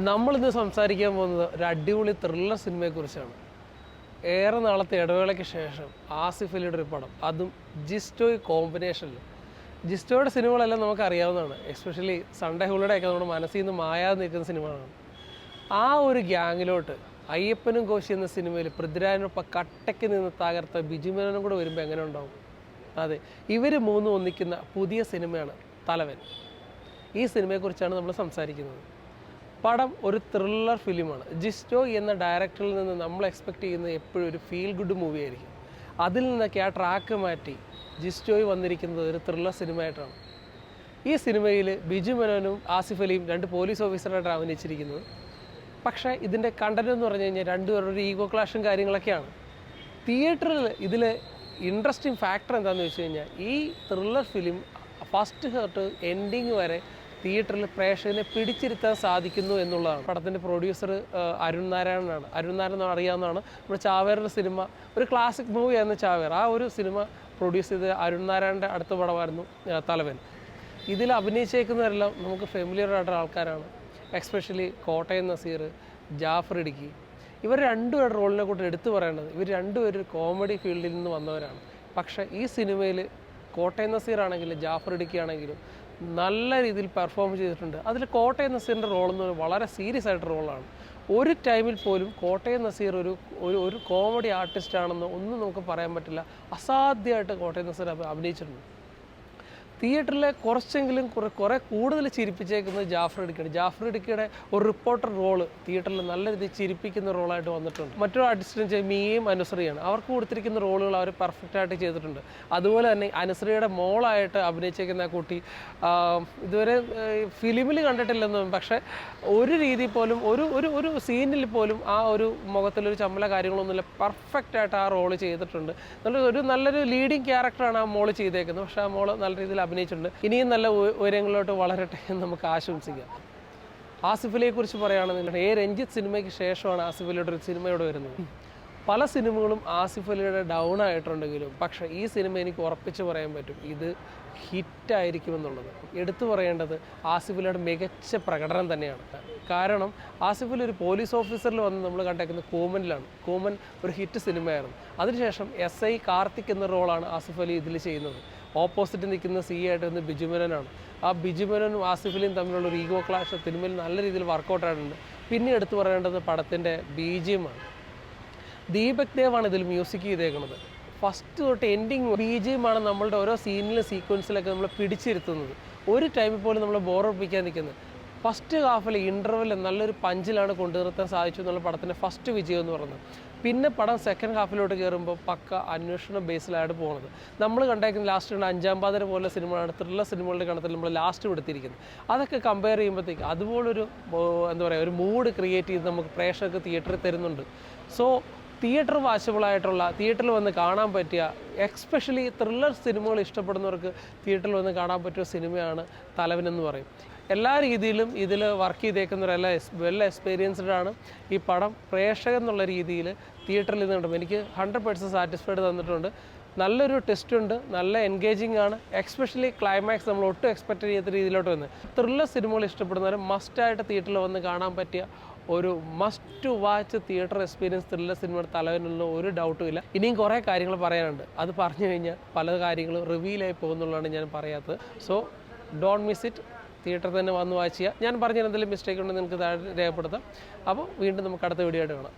നമ്മളിന്ന് സംസാരിക്കാൻ പോകുന്നത് ഒരു അടിപൊളി ത്രില്ലർ സിനിമയെക്കുറിച്ചാണ്. ഏറെ നാളത്തെ ഇടവേളയ്ക്ക് ശേഷം ആസിഫ് അലിയുടെ ഒരു പടം, അതും ജിസ്റ്റോയ് കോമ്പിനേഷനിൽ. ജിസ്റ്റോയുടെ സിനിമകളെല്ലാം നമുക്ക് അറിയാവുന്നതാണ്. എസ്പെഷ്യലി സൺഡേ ഹോളിഡേയൊക്കെ നമ്മുടെ മനസ്സിൽ നിന്ന് മായാതെ നിൽക്കുന്ന സിനിമകളാണ്. ആ ഒരു ഗ്യാങ്ങിലോട്ട് അയ്യപ്പനും കോശി എന്ന സിനിമയിൽ പൃഥ്വിരാജിനൊപ്പം കട്ടയ്ക്ക് നിന്ന് തകർത്ത ബിജുമേനോനും കൂടെ വരുമ്പോൾ എങ്ങനെ ഉണ്ടാവും? അതെ, ഇവർ മൂന്നും ഒന്നിക്കുന്ന പുതിയ സിനിമയാണ് തലവൻ. ഈ സിനിമയെക്കുറിച്ചാണ് നമ്മൾ സംസാരിക്കുന്നത്. പടം ഒരു ത്രില്ലർ ഫിലിമാണ്. ജിസ്റ്റോ എന്ന ഡയറക്ടറിൽ നിന്ന് നമ്മൾ എക്സ്പെക്റ്റ് ചെയ്യുന്നത് എപ്പോഴും ഒരു ഫീൽ ഗുഡ് മൂവി ആയിരിക്കും. അതിൽ നിന്നൊക്കെ ആ ട്രാക്ക് മാറ്റി ജിസ്റ്റോയ് വന്നിരിക്കുന്നത് ഒരു ത്രില്ലർ സിനിമയായിട്ടാണ്. ഈ സിനിമയിൽ ബിജു മേനോനും ആസിഫ് അലിയും രണ്ട് പോലീസ് ഓഫീസറായിട്ടാണ് അഭിനയിച്ചിരിക്കുന്നത്. പക്ഷേ ഇതിൻ്റെ കണ്ടന്റ് എന്ന് പറഞ്ഞു കഴിഞ്ഞാൽ രണ്ടുപേരുടെ ഒരു ഈഗോ ക്ലാഷും കാര്യങ്ങളൊക്കെയാണ്. തിയേറ്ററിൽ ഇതിൽ ഇൻട്രസ്റ്റിംഗ് ഫാക്ടർ എന്താണെന്ന് വെച്ച് കഴിഞ്ഞാൽ ഈ ത്രില്ലർ ഫിലിം ഫസ്റ്റ് തൊട്ട് എൻഡിങ് വരെ തിയേറ്ററിൽ പ്രേക്ഷകനെ പിടിച്ചിരുത്താൻ സാധിക്കുന്നു എന്നുള്ളതാണ്. പടത്തിൻ്റെ പ്രൊഡ്യൂസർ അരുൺ നാരായണനാണ്. അരുൺ നാരായണൻ അറിയാവുന്നതാണ്. നമ്മുടെ ചാവേറിൻ്റെ സിനിമ ഒരു ക്ലാസിക് മൂവിയായിരുന്നു ചാവേർ. ആ ഒരു സിനിമ പ്രൊഡ്യൂസ് ചെയ്ത് അരുൺ നാരായണൻ്റെ അടുത്ത പടമായിരുന്നു തലവൻ. ഇതിൽ അഭിനയിച്ചേക്കുന്നവരെല്ലാം നമുക്ക് ഫെമിലിയർ ആയിട്ടുള്ള ആൾക്കാരാണ്. എക്സ്പെഷ്യലി കോട്ടയം നസീർ, ജാഫർ ഇടുക്കി, ഇവർ രണ്ടുപേരുടെ റോളിനെ കൂട്ടി എടുത്തു പറയേണ്ടത്. ഇവർ രണ്ടുപേരും കോമഡി ഫീൽഡിൽ നിന്ന് വന്നവരാണ്. പക്ഷേ ഈ സിനിമയിൽ കോട്ടയം നസീർ ആണെങ്കിലും ജാഫർ ഇടുക്കി ആണെങ്കിലും നല്ല രീതിയിൽ പെർഫോം ചെയ്തിട്ടുണ്ട്. അതിൽ കോട്ടയം നസീറിൻ്റെ റോളെന്ന് പറഞ്ഞാൽ വളരെ സീരിയസ് ആയിട്ട് റോളാണ്. ഒരു ടൈമിൽ പോലും കോട്ടയം നസീർ ഒരു കോമഡി ആർട്ടിസ്റ്റ് ആണെന്ന് ഒന്നും നമുക്ക് പറയാൻ പറ്റില്ല. അസാധ്യമായിട്ട് കോട്ടയം നസീർ അഭിനയിച്ചിട്ടുണ്ട്. തിയേറ്ററിലെ കുറച്ചെങ്കിലും കുറേ കൂടുതൽ ചിരിപ്പിച്ചേക്കുന്നത് ജാഫർ ഇടുക്കിയാണ്. ജാഫർ ഇടുക്കിയുടെ ഒരു റിപ്പോർട്ടർ റോള് തിയേറ്ററിൽ നല്ല രീതിയിൽ ചിരിപ്പിക്കുന്ന റോളായിട്ട് വന്നിട്ടുണ്ട്. മറ്റൊരു ആർട്ടിസ്റ്റിന് മിയയും അനുശ്രീയാണ്. അവർക്ക് കൊടുത്തിരിക്കുന്ന റോളുകൾ അവർ പെർഫെക്റ്റായിട്ട് ചെയ്തിട്ടുണ്ട്. അതുപോലെ തന്നെ അനുശ്രീയുടെ മോളായിട്ട് അഭിനയിച്ചേക്കുന്ന ആ കുട്ടി ഇതുവരെ ഫിലിമിൽ കണ്ടിട്ടില്ലെന്നും, പക്ഷേ ഒരു രീതിയിൽ പോലും ഒരു സീനിൽ പോലും ആ ഒരു മുഖത്തിലൊരു ചമ്മല കാര്യങ്ങളൊന്നുമില്ല. പെർഫെക്റ്റായിട്ട് ആ റോള് ചെയ്തിട്ടുണ്ട്. നല്ലൊരു ലീഡിങ് ക്യാരക്ടറാണ് ആ മോള് ചെയ്തേക്കുന്നത്. പക്ഷേ ആ മോള് നല്ല രീതിയിൽ അഭിനയിച്ചിട്ടുണ്ട്. ഇനിയും നല്ല ഉയരങ്ങളിലോട്ട് വളരട്ടെ എന്ന് നമുക്ക് ആശംസിക്കാം. ആസിഫ് അലിയെ കുറിച്ച് പറയുകയാണെന്നുണ്ടെങ്കിൽ രഞ്ജിത്ത് സിനിമയ്ക്ക് ശേഷമാണ് ആസിഫ് അലിയുടെ ഒരു സിനിമയോട് വരുന്നത്. പല സിനിമകളും ആസിഫ് അലിയുടെ ഡൗൺ ആയിട്ടുണ്ടെങ്കിലും പക്ഷേ ഈ സിനിമ എനിക്ക് ഉറപ്പിച്ച് പറയാൻ പറ്റും, ഇത് ഹിറ്റായിരിക്കുമെന്നുള്ളത്. എടുത്തു പറയേണ്ടത് ആസിഫ് അലിയുടെ മികച്ച പ്രകടനം തന്നെയാണ്. കാരണം ആസിഫ് അലി ഒരു പോലീസ് ഓഫീസറിൽ വന്ന് നമ്മൾ കണ്ടേക്കുന്നത് കോമനിലാണ്. കോമൻ ഒരു ഹിറ്റ് സിനിമയായിരുന്നു. അതിനുശേഷം SI കാർത്തിക് എന്ന റോളാണ് ആസിഫ് അലി ഇതിൽ ചെയ്യുന്നത്. ഓപ്പോസിറ്റ് നിൽക്കുന്ന CA ആയിട്ട് വന്ന് ബിജുമേനോനാണ്. ആ ബിജുമേനോനും ആസിഫ് അലിയും തമ്മിലുള്ള ഒരു ഈഗോ ക്ലാഷ് സിനിമയിൽ നല്ല രീതിയിൽ വർക്കൗട്ട് ആയിട്ടുണ്ട്. പിന്നെ എടുത്തു പറയേണ്ടത് പടത്തിൻ്റെ BGM ആണ്. ദീപക് ദേവാണ് ഇതിൽ മ്യൂസിക് ചെയ്തേക്കുന്നത്. ഫസ്റ്റ് തൊട്ട് എൻഡിങ് BGM ആണ് നമ്മളുടെ ഓരോ സീനിലും സീക്വൻസിലൊക്കെ നമ്മൾ പിടിച്ചിരുത്തുന്നത്. ഒരു ടൈമിൽ പോലും നമ്മൾ ബോറടിപ്പിക്കാൻ നിൽക്കുന്നത്. ഫസ്റ്റ് ഹാഫിൽ ഇൻ്റർവെൽ നല്ലൊരു പഞ്ചിലാണ് കൊണ്ടുനിർത്താൻ സാധിച്ചു എന്നുള്ള പടത്തിൻ്റെ ഫസ്റ്റ് വിജയം എന്ന് പറയുന്നത്. പിന്നെ പടം സെക്കൻഡ് ഹാഫിലോട്ട് കയറുമ്പോൾ പക്ക അന്വേഷണ ബേസിലാണ് പോകുന്നത്. നമ്മൾ കണ്ടേക്കുന്ന ലാസ്റ്റ് കണ്ട അഞ്ചാം പാതിര പോലെ സിനിമകളാണ് ത്രില്ലർ സിനിമകളുടെ കണത്തിൽ നമ്മൾ ലാസ്റ്റ് എടുത്തിരിക്കുന്നത്. അതൊക്കെ കമ്പയർ ചെയ്യുമ്പോഴത്തേക്ക് അതുപോലൊരു എന്താ പറയുക ഒരു മൂഡ് ക്രിയേറ്റ് ചെയ്ത് നമുക്ക് പ്രേക്ഷകർക്ക് തിയേറ്ററിൽ തരുന്നുണ്ട്. സോ തിയേറ്റർ വാച്ചബിളായിട്ടുള്ള, തിയേറ്ററിൽ വന്ന് കാണാൻ പറ്റിയ, എക്സ്പെഷ്യലി ത്രില്ലർ സിനിമകൾ ഇഷ്ടപ്പെടുന്നവർക്ക് തിയേറ്ററിൽ വന്ന് കാണാൻ പറ്റിയ സിനിമയാണ് തലവൻ എന്ന് പറയും. എല്ലാ രീതിയിലും ഇതിൽ വർക്ക് ചെയ്തേക്കുന്നവരെല്ലാം വെൽ എക്സ്പീരിയൻസ്ഡ് ആണ്. ഈ പടം പ്രേക്ഷകൻ എന്നുള്ള രീതിയിൽ തിയേറ്ററിൽ നിന്നുണ്ട് എനിക്ക് 100% സാറ്റിസ്ഫൈഡ് തന്നിട്ടുണ്ട്. നല്ലൊരു ടെസ്റ്റ് ഉണ്ട്, നല്ല എൻഗേജിങ് ആണ്. എക്സ്പെഷ്യലി ക്ലൈമാക്സ് നമ്മൾ ഒട്ടും എക്സ്പെക്റ്റ് ചെയ്യാത്ത രീതിയിലോട്ട് വന്ന് ത്രില്ലർ സിനിമകൾ ഇഷ്ടപ്പെടുന്നവർ മസ്റ്റായിട്ട് തിയേറ്ററിൽ വന്ന് കാണാൻ പറ്റിയ ഒരു must watch theatre experience thriller സിനിമയുടെ തലവനുള്ള ഒരു ഡൗട്ടും ഇല്ല. ഇനിയും കുറേ കാര്യങ്ങൾ പറയാനുണ്ട്. അത് പറഞ്ഞു കഴിഞ്ഞാൽ പല കാര്യങ്ങളും റിവീലായി പോകുന്നുള്ളതാണ് ഞാൻ പറയാത്തത്. So don't miss it. തിയേറ്ററിൽ തന്നെ വന്ന് വാച്ച് ചെയ്യുക. ഞാൻ പറഞ്ഞ എന്തെങ്കിലും മിസ്റ്റേക്ക് ഉണ്ടെങ്കിൽ നിങ്ങൾക്ക് താഴെ രേഖപ്പെടുത്താം. അപ്പോൾ വീണ്ടും നമുക്ക് അടുത്ത വീഡിയോ ആയിട്ട് കാണാം.